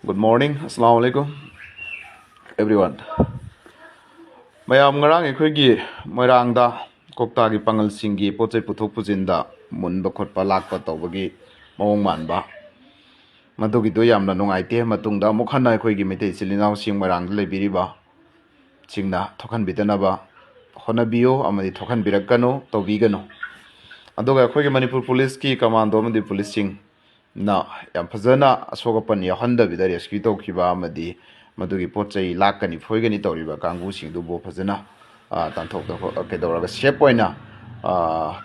Good morning. Assalamu alaikum everyone. Mayam ngarang akhoi moirangda kokta gi pangal singi pochai puthok pujinda munba khotpa lakpa tawbagi mawong manba madugi do yamna nungaite matungda mukhanna akhoi gi mete silinau sing moirang lebiriba singna thokan bidanaba honabiyo amadi thokan birakano tawbigano adoga akhoi gi Manipur police ki commando amadi police sing na yam fazana asogapan yahanda bida rescue tawkiba amadi madugi pochai lakani phoigani tawriba kangu singdu bo fazana tanthok kedoraga shape oina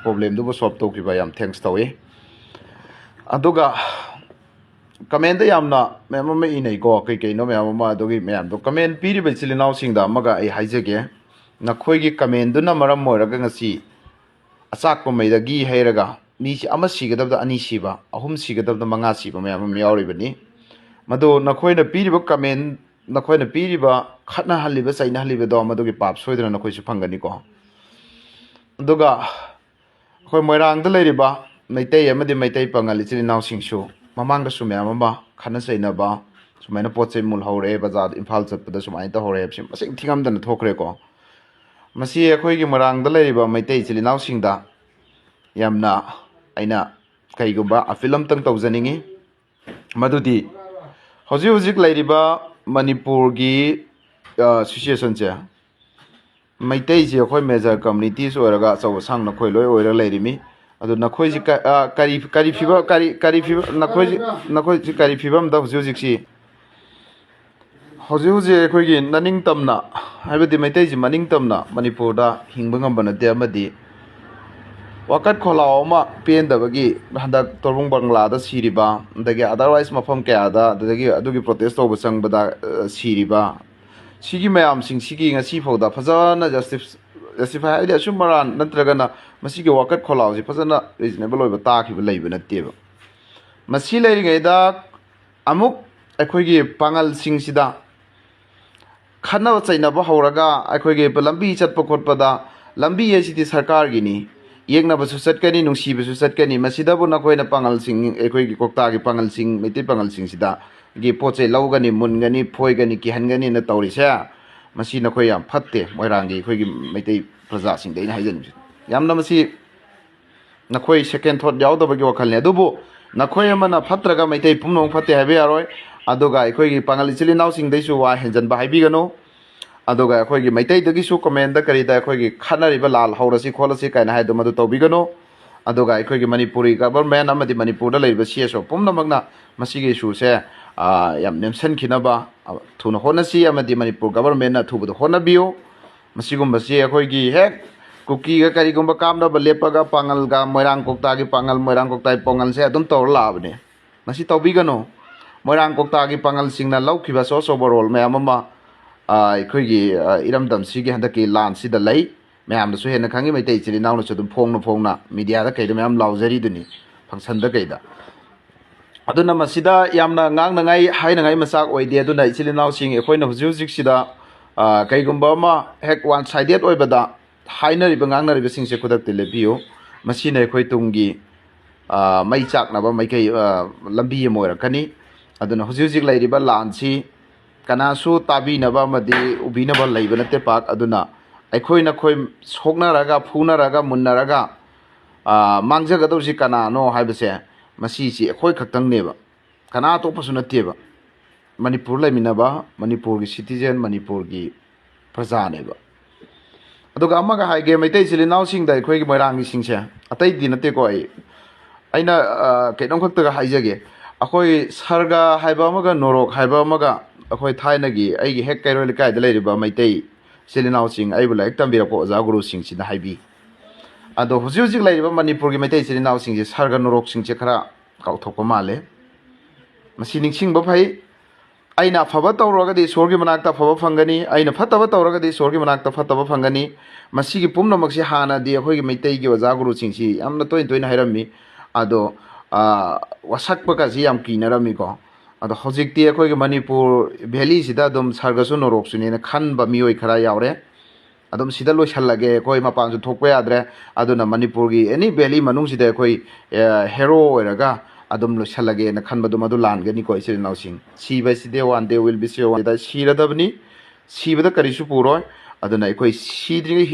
problem du bo solve tawkiba yam thanks tawi aduga comment da yamna mema inai go kai no mema ma adugi mem do comment piri ba silinau singda maga ai haijege na khoigi comment du na maram moiraga ngasi achak ko maidagi heiraga ni ama sigadabda ani siba ahum sigadabda manga siba mem yauribani mado nakhoina piriba comment nakhoina piriba khatna haliba saina haliba do madugi pap soidana nakhoi su phangani ko aduga khoi moirang da leiriba maitai amadi maitai pangali chilinau singsu mamang da sumya mama khana saina ba sumaina pochai mul hore bazar imphal chatpada sumai ta hore sim masing thingam dana thokre ko masi akhoi gi morang da leiriba maitai chilinau singda yamna aina kaigumba afilam tang tawjaningi madudi hojik leiriba Manipur gi situation che maitai je khoi major communities oraga chaw sang na khoi loi oira leirimi adu na khoi ji kari fiba na khoi ji kari fibam da hojik si hojik khoi gi naning tamna haibadi maitai ji maning tamna Manipur da hingba ngambana de amadi wakat kholao ma pen da bagi handak torbung bangla da siriba dagi otherwise mafam kya da dagi adugi protest to basang bada siriba sigi mayam sing sigi ngasi foda fazana justify idea sumaran natraga na masigi wakat kholao ji fazana reasonable oiba ta khiba leiba nateba masi leiri ngai da amuk akhoi gi pangal sing sida khana chaina ba hauraga akhoi gi lambi chatpa khotpa da lambi yesiti sarkar gi ni yekna basu satkani nungsi basu satkani masida bu nakoina pangal sing ekoi gi kokta gi pangal sing meti pangal sing sida gi poche laugani mungani phoigani ki hangani na tawrisa masi nakoi yam phatte moirangi ekoi gi meti praja sing deina haijan yamna masi nakoi second thought yawda bagi wakhalne adubu nakoi amana phatraga meti pumnong phatte habe aroi aduga ekoi gi pangal chili naw sing deisu wa henjan ba haibi gano aduga akhoi gi maitai dagi su comment da kari da akhoi gi khanariba lal haurasi kholasi kaina haidu madu tawbigano aduga akhoi gi Manipuri government amadi Manipur da leiba CSO pumna magna masigi su se yam nemsan khinaba thuna honasi amadi Manipur government na thubu honabiyo masigum basi akhoi gi hek kuki ga kari gumba kamda ba lepaga pangal ga moirang kokta gi pangal moirang kokta pongal se adum tawr labne masi tawbigano moirang kokta gi pangal singna laukhiba so overall me amama akhoi iramdam sigi handaki lan sida lei mayam da su hena khangi maitai chili nawna chudum phongna media da kaida mayam laujari duni function da kaida aduna masida yamna ngang na ngai haina ngai masak oide aduna chili naw sing ekhoina hujik sida kaigumba ma hek one sided oibada haina riba ngang na riba sing se kudak te lebiyo masina ekhoi tungi mai chak na ba mai kai lambi moira kani aduna hujik lai riba lansi kanasu tabi naba madi ubi naba laiba nate pak aduna akhoi na khoi sokna raga phuna raga munna raga mangja ga dosi kana no haibase masi si akhoi khaktang neba kana to pasu nateba Manipur laiminaba Manipur gi citizen Manipur gi praja neba aduga amaga haige maitai silinau sing da akhoi gi moirang gi singse atai di nate ko aina kenom khakta ga haijage akhoi sarga haiba amaga norok haiba amaga akhoi thainagi aigi hek kairo likai da leiriba maitai silinau sing aibu laik tambira ko oja guru sing sina haibi ado hujik leiriba Manipur gi maitai silinau sing ji sarga norok sing che khara kauthokpa male masi ningsing ba phai aina phaba tawraga di sorgi manakta phaba phangani aina phataba tawraga di sorgi manakta phataba phangani masi gi pumna maksi hana di akhoi gi maitai gi oja guru sing si amna toin hairami ado wasakpa ka ji yam kinarami ko ado hojikti akhoi gi Manipur valley sida dum sargasu norok suni na khanba mioi khara yaure adum sida lo shalage koi mapang ju thokpa yadre aduna Manipur gi any valley manung sida akhoi hero oiraga ꯑꯗꯨꯝ ꯂꯣꯏꯁꯜꯂꯒꯦꯅ ꯈꯟꯕꯗꯣ ꯃꯗꯨ ꯂꯥꯟꯒꯅꯤꯀꯣ ꯏꯆꯤꯜ ꯏꯅꯥꯎꯁꯤꯡ ꯁꯤꯕ ꯍꯥꯏꯁꯤꯗꯤ one day will B ꯁꯤꯔꯗꯕꯅꯤ ꯁꯤꯕꯗ ꯀꯔꯤꯁꯨ ꯄꯨꯔꯣꯏ ꯑꯗꯨꯅ ꯑꯩꯈꯣꯏ ꯁꯤꯗ꯭ꯔꯤꯉꯩ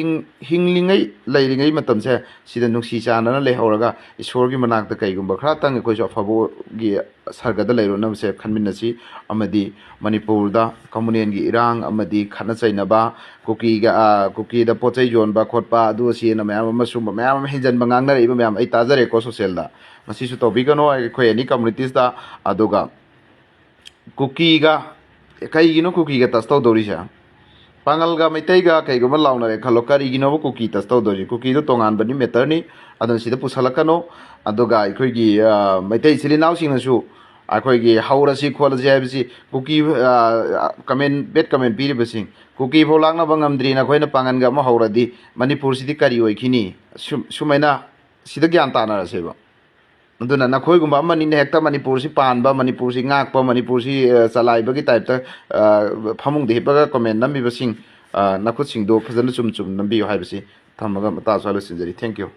ꯍꯤꯡꯂꯤꯉꯩ ꯂꯩꯔꯤꯉꯩ ꯃꯇꯝꯁꯦ ꯁꯤꯗ ꯅꯨꯡꯁꯤ ꯆꯥꯟꯅꯅ ꯂꯩꯍꯧꯔꯒ ꯏꯁꯣꯔꯒꯤ ꯃꯅꯥꯛꯇ ꯀꯩꯒꯨꯝꯕ ꯈꯔꯇꯪ ꯑꯩꯈꯣꯏꯁꯨ ꯑꯐꯕꯒꯤ ꯁꯔꯒꯗ ꯂꯩꯔꯨꯅꯕꯁꯦ ꯈꯟꯃꯤꯟꯅꯁꯤ ꯑꯃꯗꯤ ꯃꯅꯤꯄꯨꯔꯗ ꯀꯝꯃꯨꯅꯦꯜꯒꯤ ꯏꯔꯥꯡ ꯑꯃꯗꯤ ꯈꯠꯅ ꯆꯩꯅꯕ ꯀꯨꯀꯤꯗ ꯄꯣꯠ ꯆꯩ ꯌꯣꯟꯕ ꯈꯣꯠꯄ ꯑꯗꯨ ꯑꯁꯤꯅ ꯃꯌꯥꯝ ꯑꯃ ꯁꯨꯝꯕ ꯃꯌꯥꯝ ꯑꯃ ꯍꯦꯟꯖꯟꯕ ꯉꯥꯡꯅꯔꯛꯏꯕ ꯃꯌꯥꯝ ꯑꯩ ꯇꯥꯖꯔꯦꯀꯣ ꯁꯣꯁꯤꯌꯦꯜꯗ ꯃꯁꯤꯁꯨ ꯇꯧꯕꯤꯒꯅꯣ ꯑꯩꯈꯣꯏ ꯑꯦꯅꯤ ꯀꯝꯃꯨꯅꯤꯇꯤꯁꯇ ꯑꯗꯨꯒ ꯀꯨꯀꯤꯒ ꯀꯩꯒꯤꯅꯣ ꯀꯨꯀꯤꯒ ꯇꯆ ꯇꯧꯗꯧꯔꯤꯁꯦ ꯄꯥꯉꯜꯒ ꯃꯩꯇꯩꯒ ꯀꯩꯒꯨꯝꯕ ꯂꯥꯎꯅꯔꯦ ꯈꯜꯂꯣ ꯀꯔꯤꯒꯤꯅꯣꯕ ꯀꯨꯀꯤ ꯇꯆ ꯇꯧꯗꯣꯏꯁꯤ ꯀꯨꯀꯤꯗꯣ ꯇꯣꯉꯥꯟꯕꯅꯤ ꯃꯦꯇꯔꯅꯤ ꯑꯗꯨꯅ ꯁꯤꯗ ꯄꯨꯁꯜꯂꯛꯀꯅꯣ ꯑꯗꯨꯒ ꯑꯩꯈꯣꯏꯒꯤ ꯃꯩꯇꯩ ꯏꯆꯤꯜ ꯏꯅꯥꯎꯁꯤꯡꯅꯁꯨ ꯑꯩꯈꯣꯏꯒꯤ ꯍꯧꯔꯁꯤ ꯈꯣꯠꯂꯁꯤ ꯍꯥꯏꯕꯁꯤ ꯀꯨꯀꯤ ꯕꯦꯠ ꯀꯃꯦꯟ ꯄꯤꯔꯤꯕꯁꯤꯡ ꯀꯨꯀꯤ ꯐꯥꯎ ꯂꯥꯛꯅꯕ ꯉꯝꯗ꯭ꯔꯤꯅ ꯑꯩꯈꯣꯏꯅ ꯄꯥꯡꯒꯟꯒ ꯑꯃ ꯍꯧꯔꯗꯤ ꯃꯅꯤꯄꯨꯔꯁꯤꯗꯤ ꯀꯔꯤ ꯑꯣꯏꯈꯤꯅꯤ ꯁꯨꯃꯥꯏꯅ ꯁꯤꯗ ꯒ꯭ꯌꯥꯟ ꯇꯥꯅꯔꯁꯦꯕ ꯑꯗꯨꯅ ꯅꯈꯣꯏꯒꯨꯝꯕ ꯑꯃꯅꯤꯅ ꯍꯦꯛꯇ ꯃꯅꯤꯄꯨꯔꯁꯤ ꯄꯥꯟꯕ ꯃꯅꯤꯄꯨꯔꯁꯤ ꯉꯥꯛꯄ ꯃꯅꯤꯄꯨꯔꯁꯤ ꯆꯂꯥꯏꯕꯒꯤ ꯇꯥꯏꯞꯇ ꯐꯃꯨꯡꯗ ꯍꯤꯞꯄꯒ ꯀꯣꯃꯦꯟ ꯅꯝꯃꯤꯕꯁꯤꯡ ꯅꯈꯨꯠꯁꯤꯡꯗꯣ ꯐꯖꯅ ꯆꯨꯝ ꯅꯝꯕꯤꯌꯨ ꯍꯥꯏꯕꯁꯤ ꯊꯝꯃꯒ ꯃꯇꯥ ꯁ꯭ꯋꯥꯏ ꯂꯣꯏꯁꯤꯟꯖꯔꯤ ꯊꯦꯡꯛ ꯌꯨ